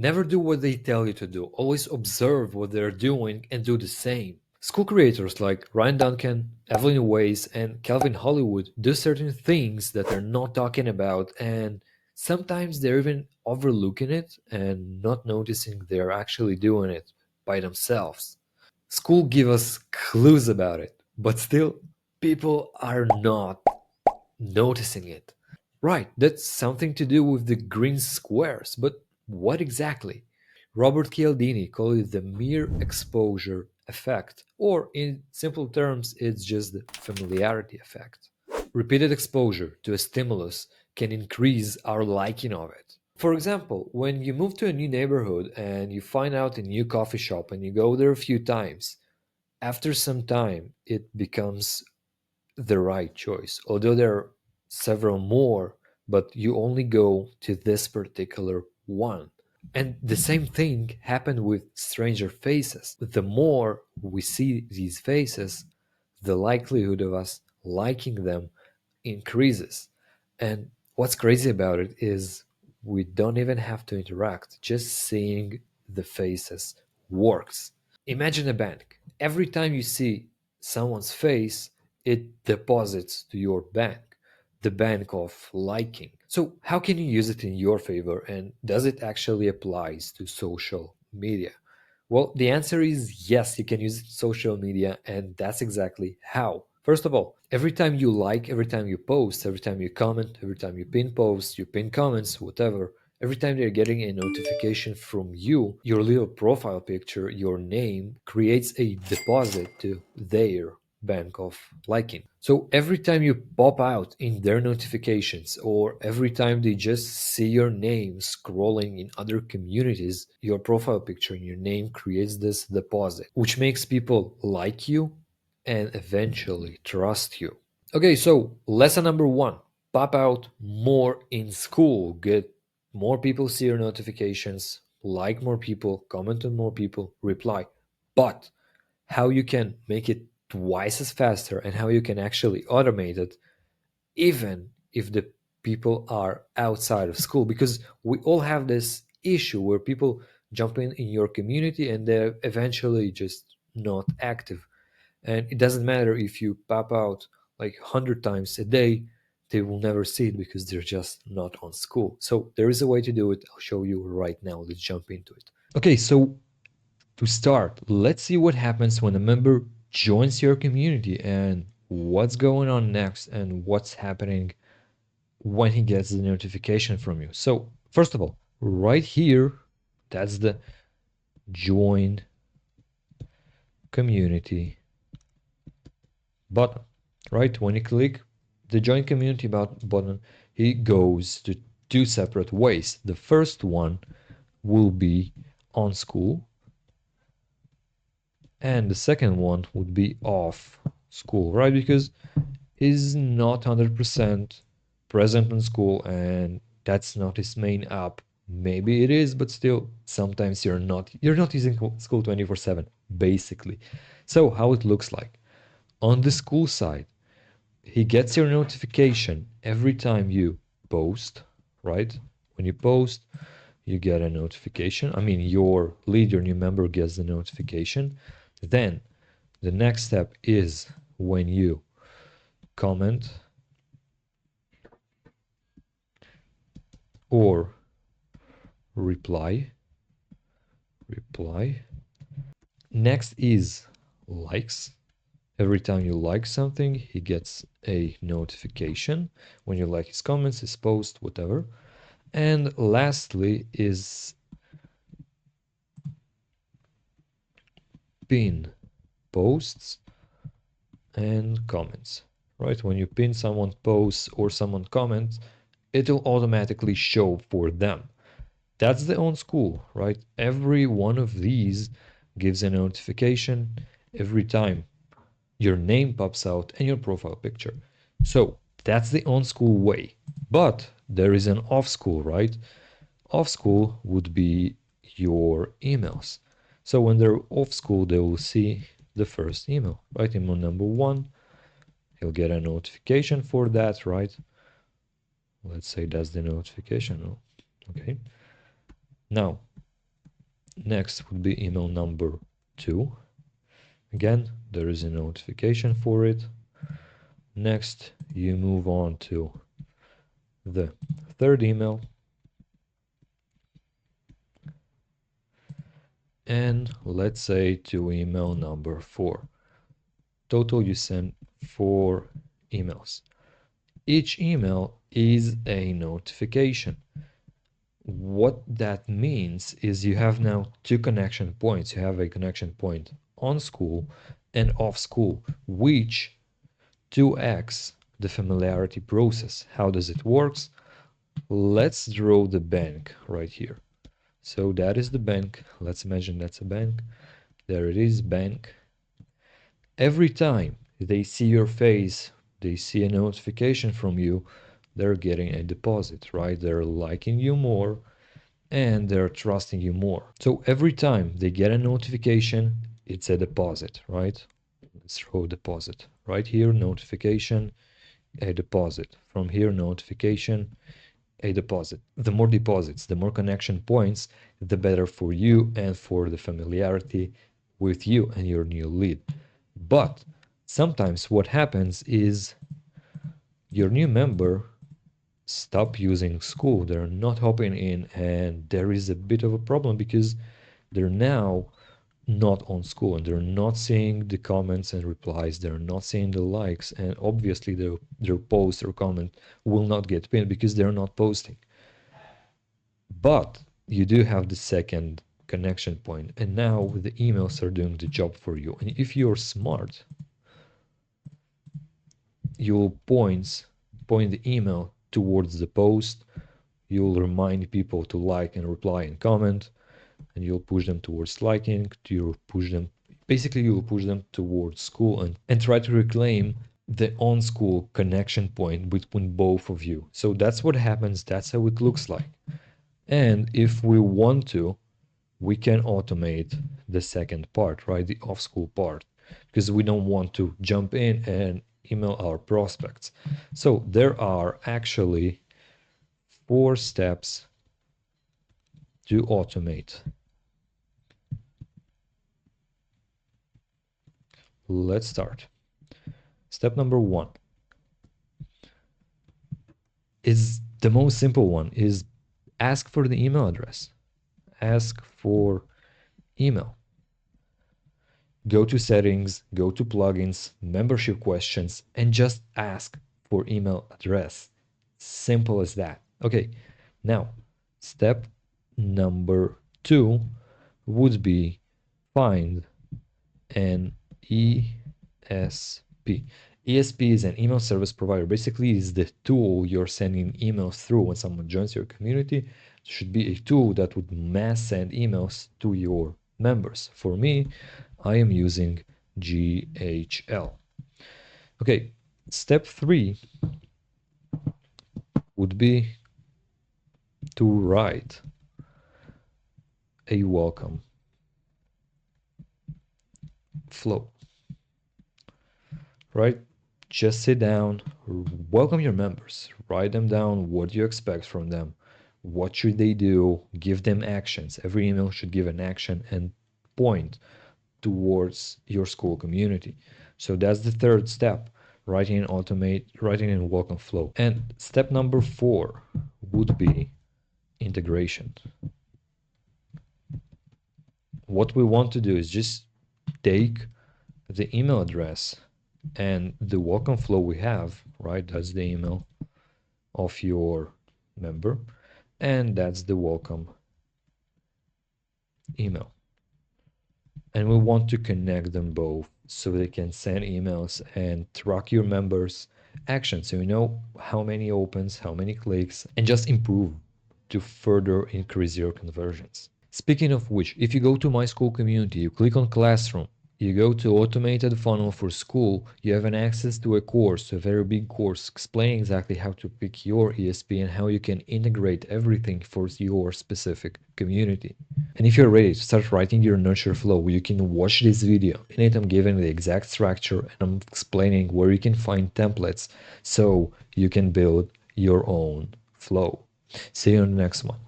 Never do what they tell you to do. Always observe what they're doing and do the same. School creators like Ryan Duncan, Evelyn Weiss, and Calvin Hollywood do certain things that they're not talking about, and sometimes they're even overlooking it and not noticing they're actually doing it by themselves. School give us clues about it, but still, people are not noticing it. Right, that's something to do with the green squares, but what exactly? Robert Cialdini called it the mere exposure effect, or in simple terms, it's just the familiarity effect. Repeated exposure to a stimulus can increase our liking of it. For example, when you move to a new neighborhood and you find out a new coffee shop and you go there a few times, after some time it becomes the right choice. Although there are several more, but you only go to this particular one. And the same thing happened with Stranger Faces. The more we see these faces, the likelihood of us liking them increases. And what's crazy about it is we don't even have to interact, just seeing the faces works. Imagine a bank. Every time you see someone's face, it deposits to your bank, the bank of liking. So, how can you use it in your favor, and does it actually applies to social media? Well, the answer is yes, you can use social media, and that's exactly how. First of all, every time you like, every time you post, every time you comment, every time you pin posts, you pin comments, whatever, every time they're getting a notification from you, your little profile picture, your name creates a deposit to their bank of liking. So every time you pop out in their notifications or every time they just see your name scrolling in other communities, your profile picture and your name creates this deposit, which makes people like you and eventually trust you. Okay, so lesson number one, pop out more in school. Get more people see your notifications, like more people, comment on more people, reply. But how you can make it twice as faster and how you can actually automate it even if the people are outside of school, because we all have this issue where people jump in your community and they're eventually just not active, and it doesn't matter if you pop out like 100 times a day, they will never see it because they're just not on school. So there is a way to do it. I'll show you right now. Let's jump into it. Okay, so to start, let's see what happens when a member joins your community and what's going on next and what's happening when he gets the notification from you. So, first of all, right here, that's the join community button. Right? When you click the join community button, he goes to two separate ways. The first one will be on school, and the second one would be off school, right? Because he's not 100% present in school and that's not his main app. Maybe it is, but still sometimes you're not using school 24/7 basically. So how it looks like on the school side, he gets your notification every time you post, right? When you post, you get a notification. I mean, your lead, your new member gets the notification. Then the next step is when you comment or reply. Next is likes. Every time you like something, he gets a notification when you like his comments, his post, whatever. And lastly is pin posts and comments. Right? When you pin someone posts or someone comments, it'll automatically show for them. That's the on school, right? Every one of these gives a notification every time your name pops out and your profile picture. So that's the on school way. But there is an off school, right? Off school would be your emails. So when they're off school, they will see the first email, right? Email number one, he'll get a notification for that, right? Let's say that's the notification. Okay. Now, Next would be email number 2. Again, there is a notification for it. Next, you move on to the third email. And let's say to email number 4. Total, you send 4 emails. Each email is a notification. What that means is you have now 2 connection points. You have a connection point on Skool and off Skool, which 2x the familiarity process. How does it work? Let's draw the bank right here. So that is the bank. Let's imagine that's a bank. There it is, bank. Every time they see your face, they see a notification from you, they're getting a deposit, right? They're liking you more and they're trusting you more. So every time they get a notification, it's a deposit, right? Let's throw deposit. Right here, notification, a deposit. From here, notification, a deposit. The more deposits, the more connection points, the better for you and for the familiarity with you and your new lead. But sometimes what happens is your new member stop using Skool. They're not hopping in, and there is a bit of a problem because they're now not on Skool and they're not seeing the comments and replies. They're not seeing the likes, and obviously their post or comment will not get pinned because they're not posting. But you do have the second connection point, and now the emails are doing the job for you. And if you're smart, you'll point the email towards the post. You'll remind people to like and reply and comment, and you'll push them towards liking. You'll push them towards Skool and try to reclaim the on Skool connection point between both of you. So that's what happens. That's how it looks like. And if we want to, we can automate the second part, right? The off Skool part, because we don't want to jump in and email our prospects. So there are actually 4 steps to automate. Let's start. Step number 1 is the most simple one, is ask for the email address. Ask for email. Go to settings, go to plugins, membership questions, and just ask for email address. Simple as that. Okay, now step number 2 would be find an ESP. ESP is an email service provider. Basically, is the tool you're sending emails through when someone joins your community. It should be a tool that would mass send emails to your members. For me, I am using GHL. Okay, step 3 would be to write a welcome flow. Right? Just sit down, welcome your members, write them down, what do you expect from them, what should they do, give them actions. Every email should give an action and point towards your Skool community. So that's the third step, writing in welcome flow. And step number 4 would be integration. What we want to do is just take the email address and the welcome flow we have, right? That's the email of your member, and that's the welcome email. And we want to connect them both so they can send emails and track your members' actions, so you know how many opens, how many clicks, and just improve to further increase your conversions. Speaking of which, if you go to my Skool community, you click on Classroom, you go to Automated Funnel for Skool, you have an access to a course, a very big course, explaining exactly how to pick your ESP and how you can integrate everything for your specific community. And if you're ready to start writing your nurture flow, you can watch this video. In it, I'm giving the exact structure and I'm explaining where you can find templates so you can build your own flow. See you on the next one.